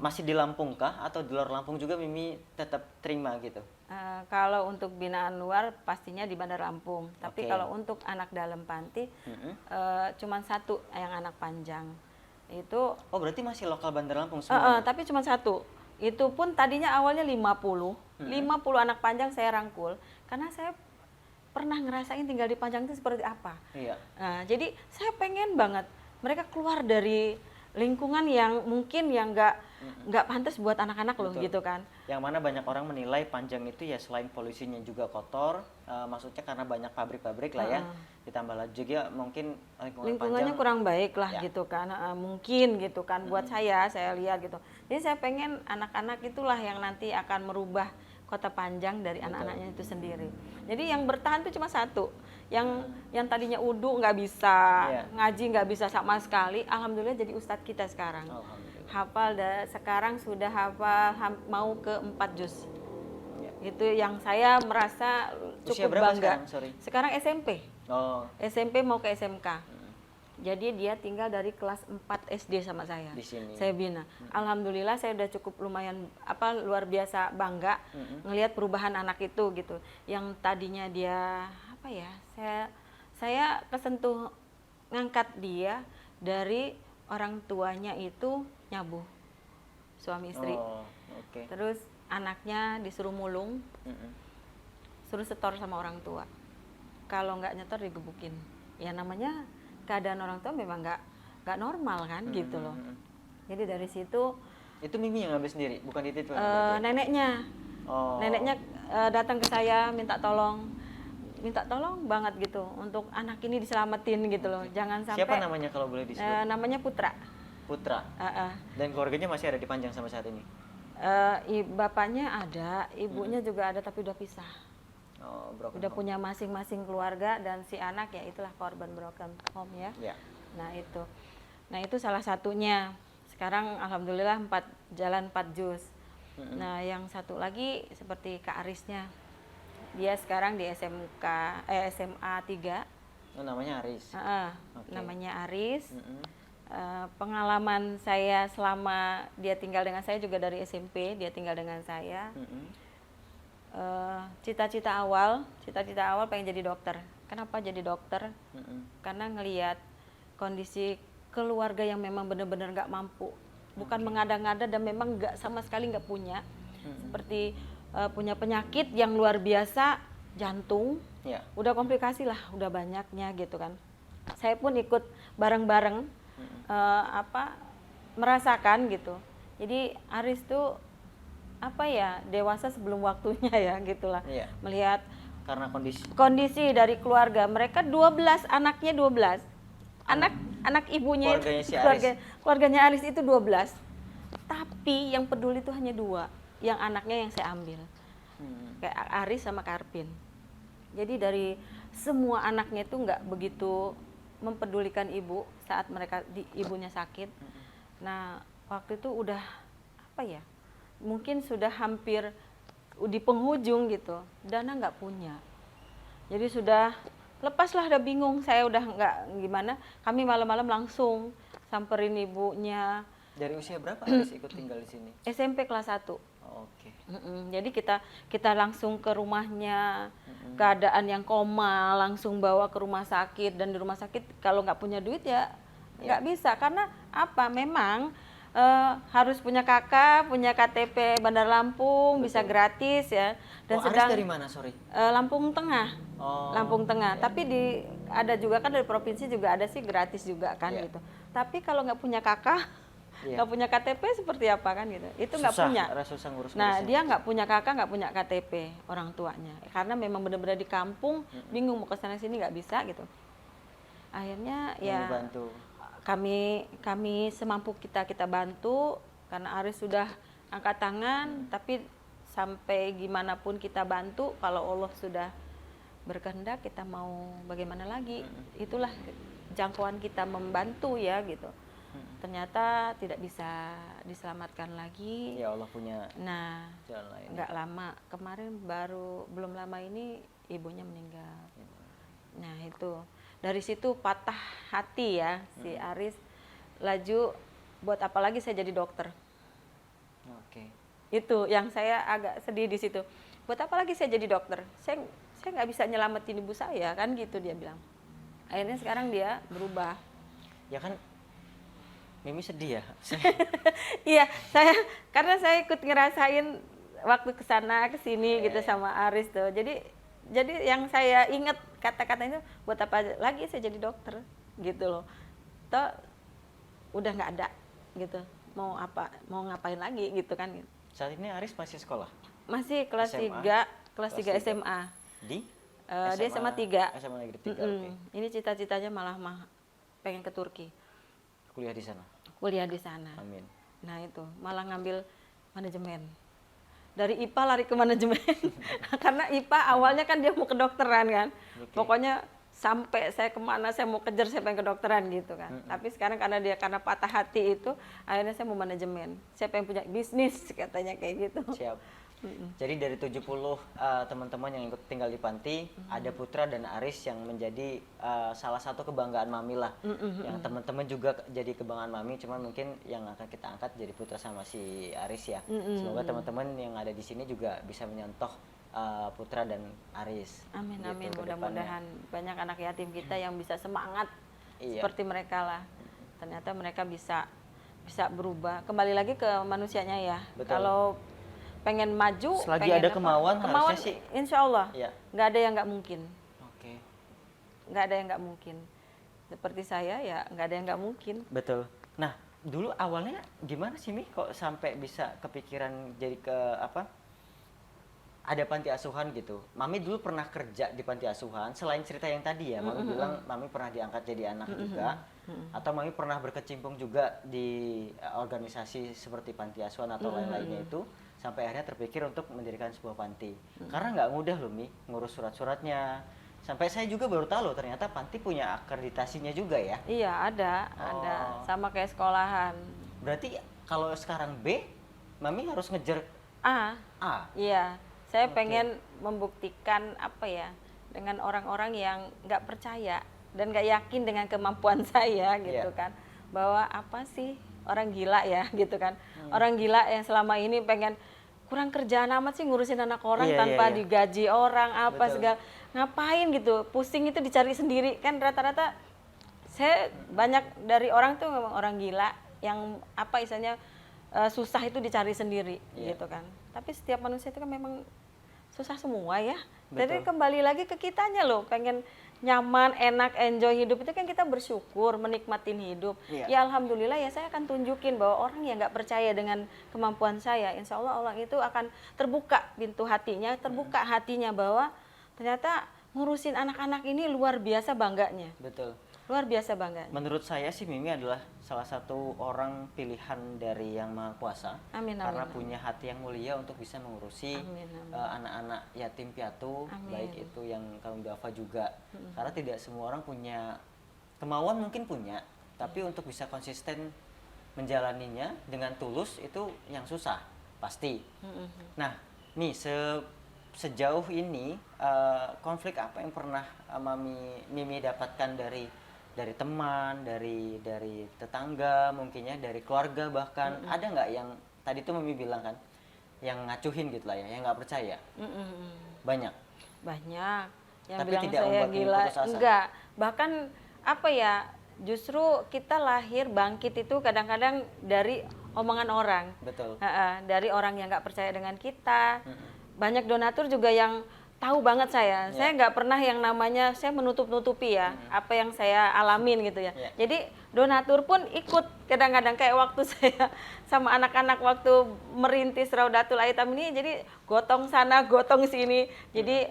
Masih di Lampung kah? Atau di luar Lampung juga Mimi tetap terima gitu? Kalau untuk binaan luar pastinya di Bandar Lampung. Tapi Oke. kalau untuk anak dalam panti cuman 1 yang anak panjang. Itu Oh, berarti masih lokal Bandar Lampung semua? tapi cuma 1. Itu pun tadinya awalnya 50 anak panjang saya rangkul karena saya pernah ngerasain tinggal di Panjang itu seperti apa. Iya. Nah, jadi saya pengen banget mereka keluar dari lingkungan yang mungkin yang nggak pantas buat anak-anak loh Betul. gitu kan. Yang mana banyak orang menilai Panjang itu ya selain polusinya juga kotor, maksudnya karena banyak pabrik-pabrik lah ya. Ditambah lagi juga mungkin Lingkungannya Panjang kurang baik lah ya. gitu kan. Mungkin gitu kan buat saya lihat gitu. Jadi saya pengen anak-anak itulah yang nanti akan merubah Kota Panjang dari anak-anaknya itu sendiri. Jadi yang bertahan itu cuma satu, yang tadinya udu nggak bisa, ngaji nggak bisa sama sekali, alhamdulillah jadi ustadz kita sekarang. Alhamdulillah. Hafal sekarang sudah hafal mau ke 4 juz. Ya. Itu yang saya merasa Usia cukup berapa bangga. sekarang? Sorry. Sekarang SMP. Oh, SMP mau ke SMK. Jadi dia tinggal dari kelas 4 SD sama saya. di sini. Saya bina. Alhamdulillah saya udah cukup lumayan luar biasa bangga ngelihat perubahan anak itu gitu. Yang tadinya dia apa ya? Saya kesentuh ngangkat dia dari orang tuanya itu nyabu. Suami istri. Oh, oke. Terus anaknya disuruh mulung, suruh setor sama orang tua. Kalau nggak nyetor digebukin. Ya namanya keadaan orang tua memang nggak normal kan gitu loh. Jadi dari situ Itu Mimi yang ngambil sendiri, bukan dititipkan? neneknya Oh. neneknya datang ke saya minta tolong banget gitu untuk anak ini diselamatin gitu loh. Jangan sampai. Siapa namanya kalau boleh disebut? Namanya Putra. Putra. Dan keluarganya masih ada di Panjang sampai saat ini? Bapaknya ada, ibunya juga ada tapi udah pisah. Oh, broken Udah home. punya masing-masing keluarga dan si anak ya itulah korban broken home ya. Ya. Nah itu salah satunya. Sekarang alhamdulillah jalan 4 juz. Nah yang satu lagi seperti Kak Arisnya, dia sekarang di SMA 3. Oh, namanya Aris. Oke. Namanya Aris. Pengalaman saya selama dia tinggal dengan saya juga dari SMP dia tinggal dengan saya. Cita-cita awal pengen jadi dokter. Kenapa jadi dokter? Karena ngelihat kondisi keluarga yang memang benar-benar nggak mampu, bukan mengada-ngada dan memang nggak sama sekali nggak punya, seperti punya penyakit yang luar biasa, jantung, udah komplikasi lah, udah banyaknya gitu kan. Saya pun ikut bareng-bareng merasakan gitu. Jadi Aris tuh dewasa sebelum waktunya ya gitulah. Melihat karena kondisi dari keluarga mereka 12 anaknya 12 anak ibunya keluarganya Aris itu 12, tapi yang peduli itu hanya 2 yang anaknya yang saya ambil, kayak Aris sama Karpin. Jadi dari semua anaknya itu nggak begitu mempedulikan ibu saat ibunya sakit. Nah waktu itu udah mungkin sudah hampir di penghujung gitu, dana nggak punya. Jadi sudah lepaslah, udah bingung, saya udah nggak gimana. Kami malam-malam langsung samperin ibunya. Dari usia berapa Aris ikut tinggal di sini? SMP kelas 1. Oke. Jadi kita langsung ke rumahnya, keadaan yang koma, langsung bawa ke rumah sakit. Dan di rumah sakit kalau nggak punya duit ya nggak bisa. Karena memang harus punya kakak, punya KTP Bandar Lampung, bisa gratis ya. Dan Aris dari mana, sorry? Lampung Tengah. Lampung Tengah. Iya. Tapi ada juga kan dari provinsi juga ada sih gratis juga kan gitu. Tapi kalau nggak punya kakak, nggak punya KTP seperti apa kan gitu. Itu nggak punya. Susah ngurus. Nah dia nggak punya kakak, nggak punya KTP orang tuanya. Karena memang benar-benar di kampung, bingung mau ke sana sini nggak bisa gitu. Akhirnya ya. Membantu. Kami semampu kita bantu karena Aris sudah angkat tangan, tapi sampai gimana pun kita bantu, kalau Allah sudah berkehendak kita mau bagaimana lagi. Itulah jangkauan kita membantu ya gitu. Ternyata tidak bisa diselamatkan lagi. Ya Allah punya jalan lain. Nggak lama kemarin, belum lama ini ibunya meninggal. Nah itu dari situ patah hati ya si Aris, laju buat apa lagi saya jadi dokter. Oke. Itu yang saya agak sedih di situ. Buat apa lagi saya jadi dokter? Saya nggak bisa nyelamatin ibu saya kan gitu dia bilang. Akhirnya sekarang dia berubah. Ya kan Mimi sedih ya? Iya, karena saya ikut ngerasain waktu ke sana ke sini gitu sama Aris tuh. Jadi yang saya ingat kata-kata itu, buat apa lagi saya jadi dokter gitu loh. Toh udah nggak ada gitu. Mau apa, mau ngapain lagi gitu kan. Saat ini Aris masih sekolah? Masih kelas SMA? 3, kelas 3 Kelas 3. SMA. Di? Dia SMA 3. SMA Negeri 3, oke. Ini cita-citanya malah pengen ke Turki. Kuliah di sana? Kuliah di sana. Amin. Nah itu, malah ngambil manajemen. Dari IPA lari ke manajemen. Karena IPA awalnya kan dia mau kedokteran kan. Oke. Pokoknya sampai saya kemana saya mau kejar, saya pengen kedokteran gitu kan. Tapi sekarang karena patah hati itu, akhirnya saya mau manajemen. Saya pengen punya bisnis katanya kayak gitu. Siap. Jadi dari 70 teman-teman yang ikut tinggal di panti, ada Putra dan Aris yang menjadi salah satu kebanggaan Mami lah. Yang teman-teman juga jadi kebanggaan Mami, cuman mungkin yang akan kita angkat jadi Putra sama si Aris ya. Semoga teman-teman yang ada di sini juga bisa menyontoh Putra dan Aris. Amin, gitu amin. ke depannya. Mudah-mudahan banyak anak yatim kita yang bisa semangat Iya. seperti mereka lah. Ternyata mereka bisa berubah. Kembali lagi ke manusianya ya. Betul. Kalau pengen maju, Selagi pengen ada kemauan harusnya sih. insya Allah Iya. nggak ada yang nggak mungkin. Oke. Nggak ada yang nggak mungkin. Seperti saya ya nggak ada yang nggak mungkin. Betul. Nah, dulu awalnya gimana sih Mi kok sampai bisa kepikiran jadi ke apa? Ada panti asuhan gitu. Mami dulu pernah kerja di panti asuhan. Selain cerita yang tadi ya, Mami bilang Mami pernah diangkat jadi anak juga. Atau Mami pernah berkecimpung juga di organisasi seperti panti asuhan atau lain-lainnya itu. Sampai akhirnya terpikir untuk mendirikan sebuah panti. Karena nggak mudah loh Mi, ngurus surat-suratnya. Sampai saya juga baru tahu loh, ternyata panti punya akreditasinya juga ya. Iya ada. Sama kayak sekolahan. Berarti kalau sekarang B, Mami harus ngejar A. Iya. Saya Oke. pengen membuktikan apa ya dengan orang-orang yang nggak percaya dan nggak yakin dengan kemampuan saya gitu Iya. kan, bahwa apa sih orang gila ya gitu kan, orang gila yang selama ini pengen kurang kerjaan amat sih ngurusin anak orang Iya, tanpa iya. digaji orang apa Betul. segala, ngapain gitu, pusing itu dicari sendiri kan. Rata-rata saya banyak dari orang tuh memang orang gila yang apa istilahnya susah itu dicari sendiri Iya. gitu kan. Tapi setiap manusia itu kan memang susah semua ya. Betul. Jadi kembali lagi ke kitanya loh, pengen nyaman, enak, enjoy hidup itu kan kita bersyukur, menikmatin hidup. Iya. Ya alhamdulillah ya saya akan tunjukin bahwa orang yang nggak percaya dengan kemampuan saya, insya Allah orang itu akan terbuka pintu hatinya, terbuka hatinya bahwa ternyata ngurusin anak-anak ini luar biasa bangganya. Betul. Luar biasa bangganya. Menurut saya sih Mimi adalah salah satu orang pilihan dari Yang Maha Kuasa. Amin, amin, Karena amin. punya hati yang mulia untuk bisa mengurusi Amin, amin. anak-anak yatim piatu, Amin. baik itu yang kaum duafa juga. Karena tidak semua orang punya kemauan, mungkin punya, tapi untuk bisa konsisten menjalaninya dengan tulus itu yang susah, pasti. Nah, nih sejauh ini konflik apa yang pernah Mimi dapatkan dari teman, dari tetangga, mungkin ya, dari keluarga bahkan. Ada nggak yang tadi tuh Mimi bilang kan, yang ngacuhin gitu lah ya, yang nggak percaya? Banyak. Banyak yang Tapi bilang tidak saya membuat gila, putus asa? enggak. Bahkan apa ya, justru kita lahir bangkit itu kadang-kadang dari omongan orang. Betul. Dari orang yang nggak percaya dengan kita. Banyak donatur juga yang tahu banget saya. Ya. Saya nggak pernah yang namanya saya menutup-nutupi ya apa yang saya alamin gitu ya. Ya. Jadi donatur pun ikut kadang-kadang, kayak waktu saya sama anak-anak waktu merintis Raudatul Aitam ini, jadi gotong sana gotong sini. Jadi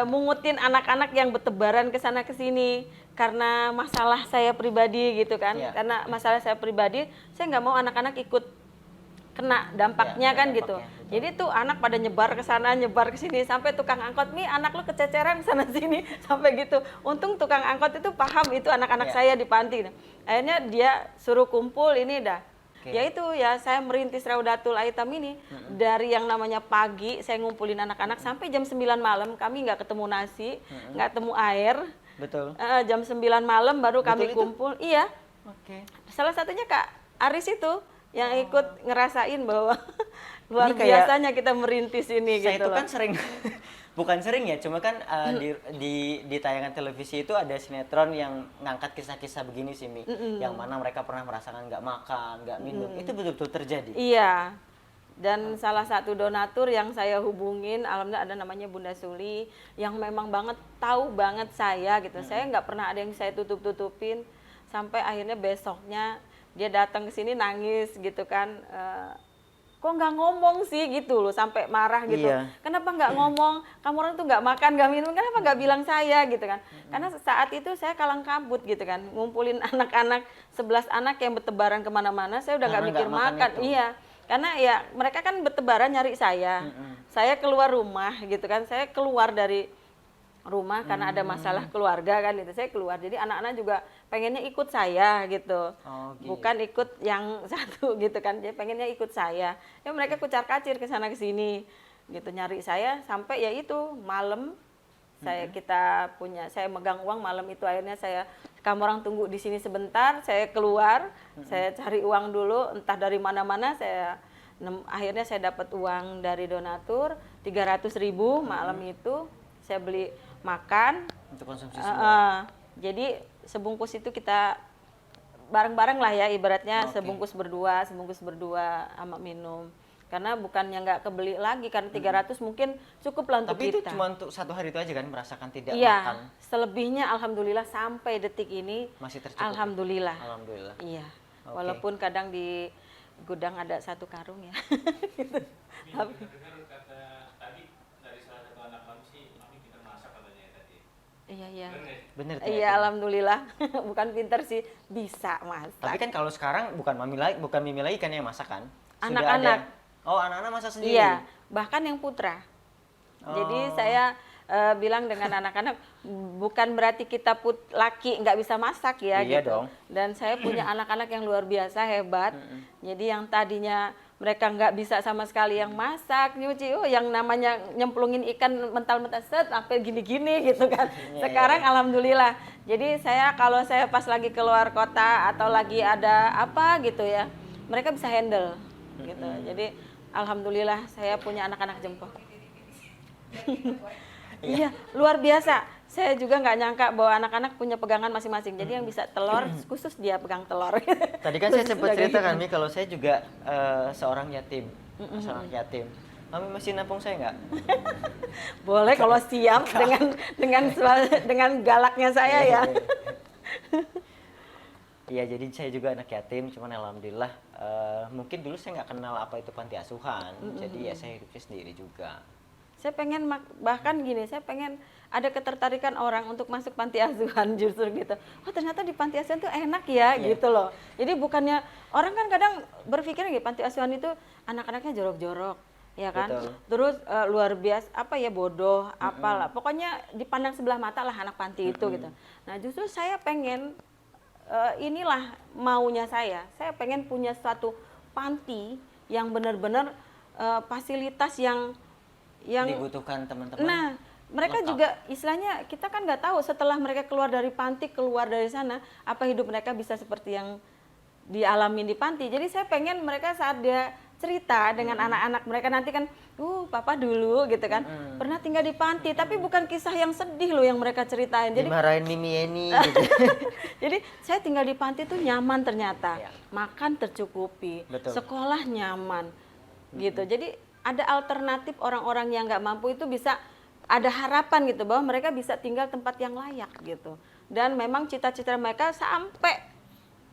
mungutin anak-anak yang bertebaran ke sana ke sini karena masalah saya pribadi gitu kan. Ya. Karena masalah saya pribadi, saya nggak mau anak-anak ikut kena dampaknya Ya, kan dampaknya, gitu. betul. Jadi tuh anak pada nyebar ke sana, nyebar ke sini, sampai tukang angkot nih anak lu kececeran sana sini sampai gitu. Untung tukang angkot itu paham itu anak-anak Ya. saya di panti. Akhirnya dia suruh kumpul ini dah. Oke. Ya itu ya, saya merintis Raudatul Aitam ini dari yang namanya pagi saya ngumpulin anak-anak sampai jam 9 malam kami nggak ketemu nasi, nggak ketemu air. Betul. Jam 9 malam baru kami Betul itu? kumpul. Iya. Oke. Salah satunya Kak Aris itu yang ikut ngerasain bahwa luar Ini kayak biasanya kita merintis ini saya gitu itu loh. kan sering bukan sering ya, cuma kan di tayangan televisi itu ada sinetron yang ngangkat kisah-kisah begini sih Mi, yang mana mereka pernah merasakan nggak makan, nggak minum, itu betul-betul terjadi. Iya. Dan salah satu donatur yang saya hubungin, alhamdulillah ada namanya Bunda Suli, yang memang banget tahu banget saya gitu. Saya nggak pernah ada yang saya tutup-tutupin, sampai akhirnya besoknya dia datang ke sini nangis gitu kan. Kok nggak ngomong sih gitu loh, sampai marah gitu. Iya. Kenapa nggak ngomong? Kamu orang tuh nggak makan, nggak minum, kenapa nggak bilang saya gitu kan? Karena saat itu saya kalang kabut gitu kan, ngumpulin anak-anak 11 anak yang bertebaran kemana-mana, saya udah nggak Karena mikir nggak makan makan. itu. Iya, karena ya mereka kan bertebaran nyari saya. Saya keluar rumah gitu kan, saya keluar dari rumah karena ada masalah keluarga kan itu, saya keluar. Jadi anak-anak juga pengennya ikut saya gitu. Oh, gitu. Bukan ikut yang satu gitu kan, dia pengennya ikut saya. Ya mereka kucar-kacir ke sana ke sini gitu, nyari saya sampai ya itu malam saya megang uang malam itu, akhirnya kamu orang tunggu di sini sebentar, saya keluar, saya cari uang dulu entah dari mana-mana, akhirnya saya dapat uang dari donatur 300.000 malam itu, saya beli makan. Untuk konsumsi semua. Jadi sebungkus itu kita bareng-bareng lah ya, ibaratnya Oke. sebungkus berdua sama minum. Karena bukannya nggak kebeli lagi, karena 300 mungkin cukup lah untuk Tapi itu kita. cuma untuk 1 hari itu aja kan merasakan tidak makan. Iya, selebihnya alhamdulillah sampai detik ini Masih tercukupi. alhamdulillah. Alhamdulillah. Iya. Oke. Walaupun kadang di gudang ada 1 karung ya. Gitu. Tapi Dengar kata tadi dari salah satu anak Mami sih, Mami pintar masak katanya tadi. iya. Bener nggak? Bener Iya, ternyata. alhamdulillah. Bukan pinter sih, bisa masak. Tapi kan kalau sekarang bukan Mimi lagi kan yang masak kan? Sudah Anak-anak. ada. Oh, anak-anak masak sendiri. Iya, bahkan yang putra. Jadi Oh. saya bilang dengan anak-anak, bukan berarti kita laki nggak bisa masak ya Iya gitu. dong. Dan saya punya anak-anak yang luar biasa hebat. Jadi yang tadinya mereka nggak bisa sama sekali yang masak, nyuci, yang namanya nyemplungin ikan mental-mental set sampai gini-gini gitu kan. Iya, Sekarang iya. alhamdulillah. Jadi kalau saya pas lagi keluar kota atau lagi ada apa gitu ya, mereka bisa handle gitu. Jadi alhamdulillah saya punya anak-anak jempol. Iya, luar biasa. Saya juga nggak nyangka bahwa anak-anak punya pegangan masing-masing. Jadi yang bisa telur, khusus dia pegang telur. Tadi kan saya Khusus sempat daging. cerita kan Mi kalau saya juga seorang yatim. Seorang yatim. Mami masih nampung saya nggak? Boleh kalau siap dengan galaknya saya ya. Iya, jadi saya juga anak yatim, cuman alhamdulillah mungkin dulu saya nggak kenal apa itu panti asuhan, jadi ya saya hidupnya sendiri juga. Saya pengen bahkan gini, saya pengen ada ketertarikan orang untuk masuk panti asuhan justru gitu. Oh ternyata di panti asuhan tuh enak ya gitu loh. Jadi bukannya orang kan kadang berpikir gitu, panti asuhan itu anak-anaknya jorok-jorok, ya kan? Betul. Terus luar biasa bodoh, apalah. Pokoknya dipandang sebelah mata lah anak panti itu gitu. Nah justru saya pengen inilah maunya saya. Saya pengen punya suatu panti yang benar-benar fasilitas yang Dibutuhkan teman-teman. Nah, mereka lengkap. juga istilahnya kita kan nggak tahu setelah mereka keluar dari panti, keluar dari sana, apa hidup mereka bisa seperti yang dialami di panti. Jadi saya pengen mereka saat dia cerita dengan anak-anak mereka nanti kan, papa dulu gitu kan, pernah tinggal di panti, tapi bukan kisah yang sedih loh yang mereka ceritain. Jadi Dimarahin Mimi Yeni gitu. jadi saya tinggal di panti tuh nyaman ternyata, Iya. makan tercukupi, Betul. sekolah nyaman, gitu. Jadi ada alternatif orang-orang yang nggak mampu itu bisa ada harapan gitu bahwa mereka bisa tinggal tempat yang layak gitu. Dan memang cita-cita mereka sampai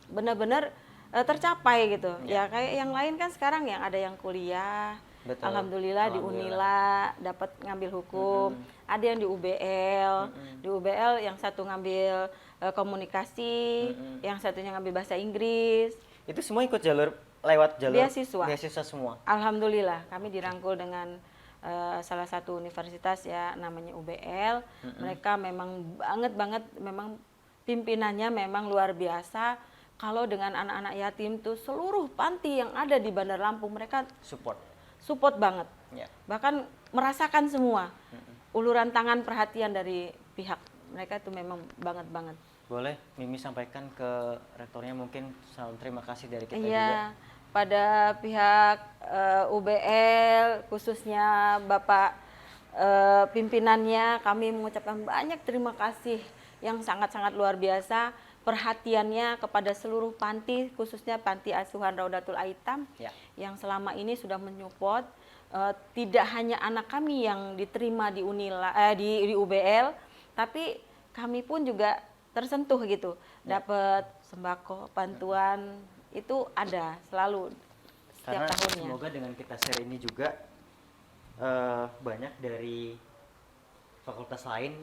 benar-benar tercapai gitu. Ya kayak yang lain kan sekarang yang ada yang kuliah. Betul. Alhamdulillah di Unila dapat ngambil hukum, ada yang di UBL, yang satu ngambil komunikasi, yang satunya ngambil bahasa Inggris. Itu semua ikut lewat jalur Beasiswa semua. Alhamdulillah kami dirangkul dengan salah satu universitas ya namanya UBL. Mereka memang banget memang pimpinannya memang luar biasa. Kalau dengan anak-anak yatim tuh seluruh panti yang ada di Bandar Lampung mereka support banget. Ya. Bahkan merasakan semua uluran tangan perhatian dari pihak mereka itu memang banget. Boleh Mimi sampaikan ke rektornya mungkin salam terima kasih dari kita juga. Iya, kepada pihak UBL, khususnya Bapak pimpinannya, kami mengucapkan banyak terima kasih yang sangat-sangat luar biasa perhatiannya kepada seluruh panti, khususnya Panti Asuhan Raudatul Aitam Ya. yang selama ini sudah menyupport tidak hanya anak kami yang diterima di di UBL, tapi kami pun juga tersentuh gitu, dapat sembako, bantuan itu ada selalu setiap Karena tahunnya. semoga dengan kita share ini juga banyak dari fakultas lain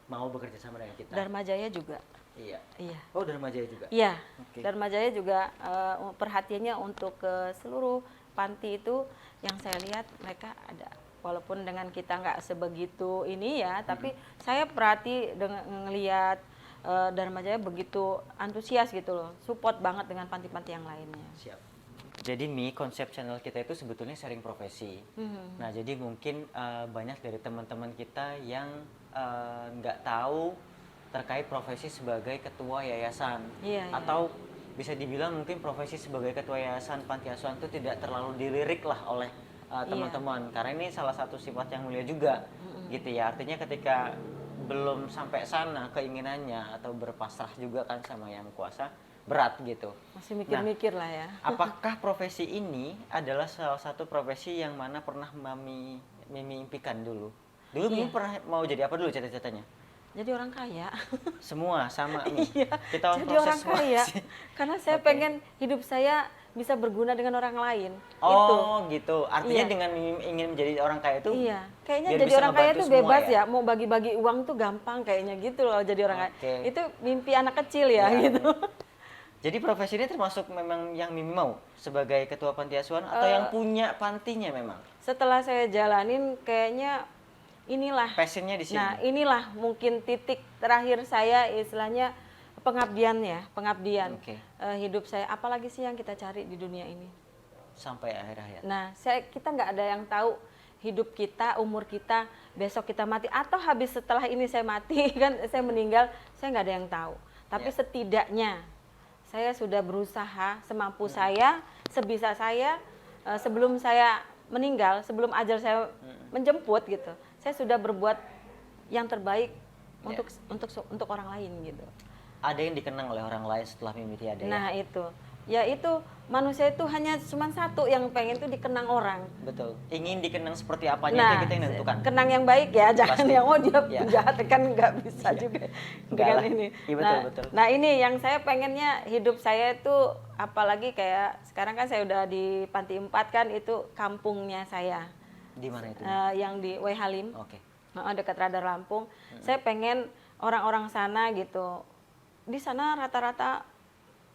mau bekerja sama dengan kita. Dharma Jaya juga. Iya. Iya. Oh, Dharma Jaya juga. Iya. Oke. Dharma Jaya juga perhatiannya untuk ke seluruh panti itu yang saya lihat mereka ada. Walaupun dengan kita nggak sebegitu ini ya, tapi saya perhati dengan ngelihat Dharma Jaya begitu antusias gitu loh, support banget dengan panti-panti yang lainnya. Siap. Jadi konsep channel kita itu sebetulnya sharing profesi. Nah, jadi mungkin banyak dari teman-teman kita yang nggak tahu terkait profesi sebagai ketua yayasan, Iya, iya. atau bisa dibilang mungkin profesi sebagai ketua yayasan panti asuhan itu tidak terlalu dilirik lah oleh teman-teman, karena ini salah satu sifat yang mulia juga, gitu ya. Artinya ketika belum sampai sana keinginannya atau berpasrah juga kan sama yang kuasa, berat gitu. Masih mikir-mikir lah ya. Apakah profesi ini adalah salah satu profesi yang mana pernah Mimi impikan dulu? Dulu Mimi pernah mau jadi apa dulu cita-citanya? Jadi orang kaya. Semua sama Mi. Iya. Kita Jadi proses orang semua kaya. sih. Karena saya pengen hidup saya bisa berguna dengan orang lain. Oh gitu. Artinya Iya. dengan Mimi ingin menjadi orang kaya itu? Iya, kayaknya biar jadi bisa orang kaya ngebantu itu semua bebas ya, ya? mau bagi-bagi uang tuh gampang kayaknya gitu loh jadi orang Oke. kaya. Itu mimpi anak kecil ya, Ya, gitu. Jadi profesi ini termasuk memang yang Mimi mau sebagai ketua panti asuhan atau yang punya pantinya memang? Setelah saya jalanin kayaknya inilah. Passionnya di sini. Nah, inilah mungkin titik terakhir saya istilahnya pengabdian ya, pengabdian. Oke. Hidup saya apalagi sih yang kita cari di dunia ini. Sampai akhir hayat. Nah, kita nggak ada yang tahu hidup kita, umur kita, besok kita mati atau habis setelah ini saya mati kan saya meninggal, saya nggak ada yang tahu. Tapi Ya. setidaknya saya sudah berusaha semampu saya, sebisa saya sebelum saya meninggal, sebelum ajal saya menjemput gitu. Saya sudah berbuat yang terbaik untuk orang lain gitu. Ada yang dikenang oleh orang lain setelah Mimi tiada ya? Nah, itu manusia itu hanya cuma satu yang pengen tuh dikenang orang. Betul. Ingin dikenang seperti apanya Nah, itu kita yang menentukan. kenang yang baik ya, jangan Pasti. yang dia Ya. penjahat kan nggak bisa juga Enggak dengan lah. ini. Iya, betul, betul. Nah ini yang saya pengennya hidup saya itu apalagi kayak sekarang kan saya udah di Panti 4 kan itu kampungnya saya Di mana itu? yang di W Halim, Oke. dekat Radar Lampung. Saya pengen orang-orang sana gitu, di sana rata-rata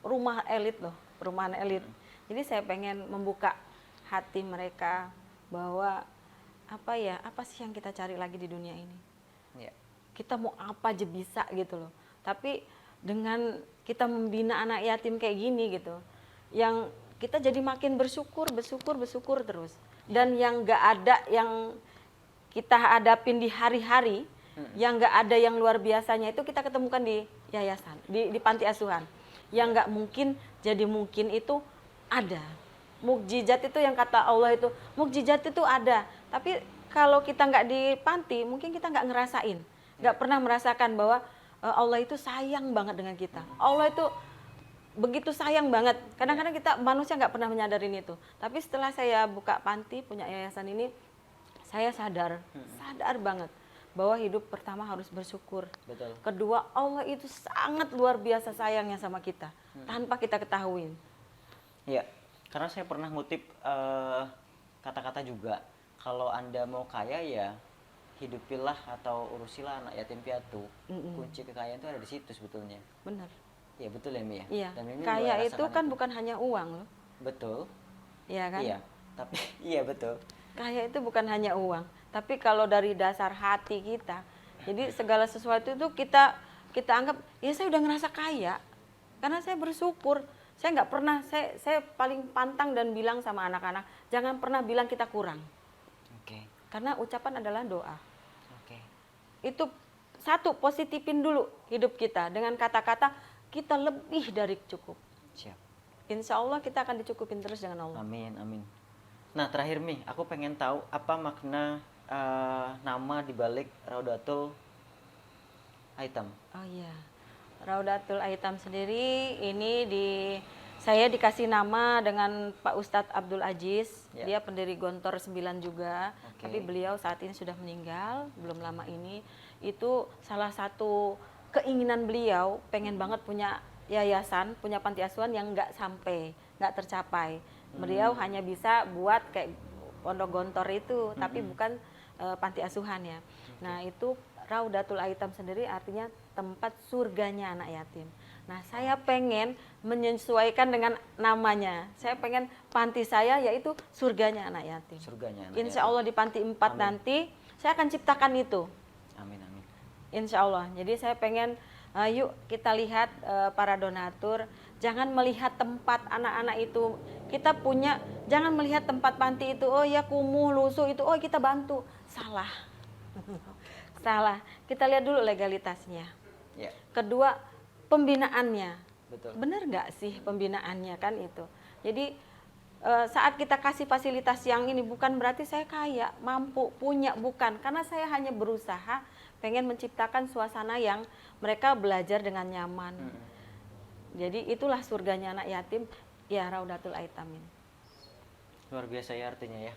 rumah elit loh, perumahan elit. Jadi saya pengen membuka hati mereka bahwa apa sih yang kita cari lagi di dunia ini? Ya. Kita mau apa aja bisa gitu loh. Tapi dengan kita membina anak yatim kayak gini gitu, yang kita jadi makin bersyukur terus. Dan yang nggak ada yang kita hadapin di hari-hari, yang nggak ada yang luar biasanya itu kita ketemukan di yayasan, di panti asuhan. Yang nggak mungkin jadi mungkin itu ada. Mukjizat itu yang kata Allah itu, mukjizat itu ada. Tapi kalau kita nggak di panti, mungkin kita nggak ngerasain, nggak pernah merasakan bahwa Allah itu sayang banget dengan kita. Allah itu begitu sayang banget. Kadang-kadang kita manusia nggak pernah menyadarin itu. Tapi setelah saya buka panti, punya yayasan ini, saya sadar banget bahwa hidup pertama harus bersyukur. Betul. Kedua, Allah itu sangat luar biasa sayangnya sama kita, tanpa kita ketahuin. Iya. Karena saya pernah ngutip kata-kata juga, kalau Anda mau kaya ya hidupilah atau urusilah anak yatim piatu. Kunci kekayaan itu ada di situ sebetulnya. Benar. Iya betul ya Mi ya. Iya. Dan Mimi Kaya itu merasakan kan bukan hanya uang loh. Betul. Iya kan? Iya. Tapi iya betul. Kaya itu bukan hanya uang, tapi kalau dari dasar hati kita, jadi segala sesuatu itu kita anggap, ya saya udah ngerasa kaya, karena saya bersyukur. Saya nggak pernah, saya paling pantang dan bilang sama anak-anak, jangan pernah bilang kita kurang, Oke. karena ucapan adalah doa. Oke. Itu satu, positifin dulu hidup kita dengan kata-kata kita lebih dari cukup. Siap. Insya Allah kita akan dicukupin terus dengan Allah. Amin, amin. Nah, terakhir Mi, aku pengen tahu apa makna nama dibalik Raudatul Aitam. Oh iya, Raudatul Aitam sendiri ini saya dikasih nama dengan Pak Ustadz Abdul Aziz. Ya. Dia pendiri Gontor 9 juga. Oke. Tapi beliau saat ini sudah meninggal, belum lama ini. Itu salah satu keinginan beliau, pengen banget punya yayasan, punya panti asuhan yang nggak tercapai. Beliau hanya bisa buat kayak pondok Gontor itu, tapi bukan panti asuhan ya. Nah, itu Raudatul Aitam sendiri artinya tempat surganya anak yatim. Nah, saya pengen menyesuaikan dengan namanya. Saya pengen panti saya yaitu surganya anak yatim. Surganya anak Insya yatim. Allah di panti 4 Amin. nanti saya akan ciptakan itu. Amin, amin. Insya Allah. Jadi saya pengen yuk kita lihat para donatur, jangan melihat tempat anak-anak itu. Kita punya, jangan melihat tempat panti itu, oh ya kumuh, lusuh itu, oh kita bantu. Salah. Salah. Kita lihat dulu legalitasnya. Ya, Kedua, pembinaannya. betul. Benar nggak sih pembinaannya kan itu. Jadi saat kita kasih fasilitas yang ini bukan berarti saya kaya, mampu, punya, bukan. Karena saya hanya berusaha pengen menciptakan suasana yang mereka belajar dengan nyaman. Jadi itulah surganya anak yatim, ya Raudatul Aitam ini. Luar biasa ya artinya ya.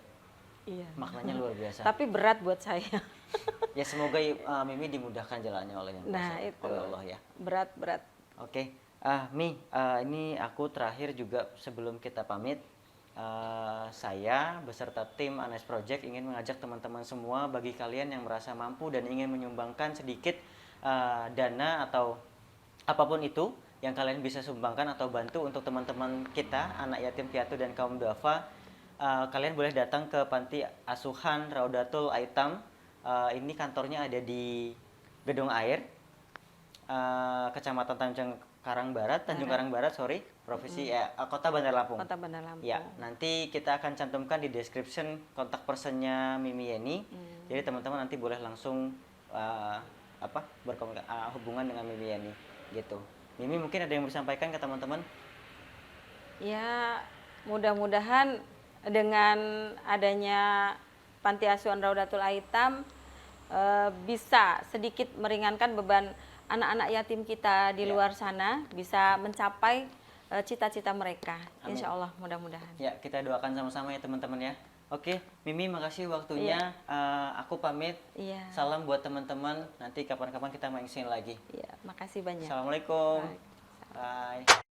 Iya. Maknanya luar biasa. Tapi berat buat saya. Ya semoga Mimi dimudahkan jalannya oleh Yang Kuasa, Nah, itu. oleh Allah ya. Berat. Oke, Mi, ini aku terakhir juga sebelum kita pamit, saya beserta tim Anes Project ingin mengajak teman-teman semua, bagi kalian yang merasa mampu dan ingin menyumbangkan sedikit dana atau apapun itu yang kalian bisa sumbangkan atau bantu untuk teman-teman kita, anak yatim piatu dan kaum duafa, kalian boleh datang ke Panti Asuhan Raudatul Aitam. Ini kantornya ada di Gedung Air, Kecamatan Tanjung Karang Barat, Provinsi Kota Bandar Lampung. Kota Bandar Lampung. Ya, nanti kita akan cantumkan di description kontak personnya Mimi Yeni. Jadi teman-teman nanti boleh langsung hubungan dengan Mimi Yeni gitu. Mimi mungkin ada yang mau disampaikan ke teman-teman? Ya, mudah-mudahan dengan adanya Panti Asuhan Raudatul Aitam bisa sedikit meringankan beban anak-anak yatim kita di luar sana, bisa mencapai cita-cita mereka. Amin. Insya Allah mudah-mudahan. Ya, kita doakan sama-sama ya teman-teman ya. Oke, Mimi makasih waktunya. Aku pamit. Iya. Salam buat teman-teman. Nanti kapan-kapan kita main sini lagi. Iya, makasih banyak. Assalamualaikum. Baik. Bye.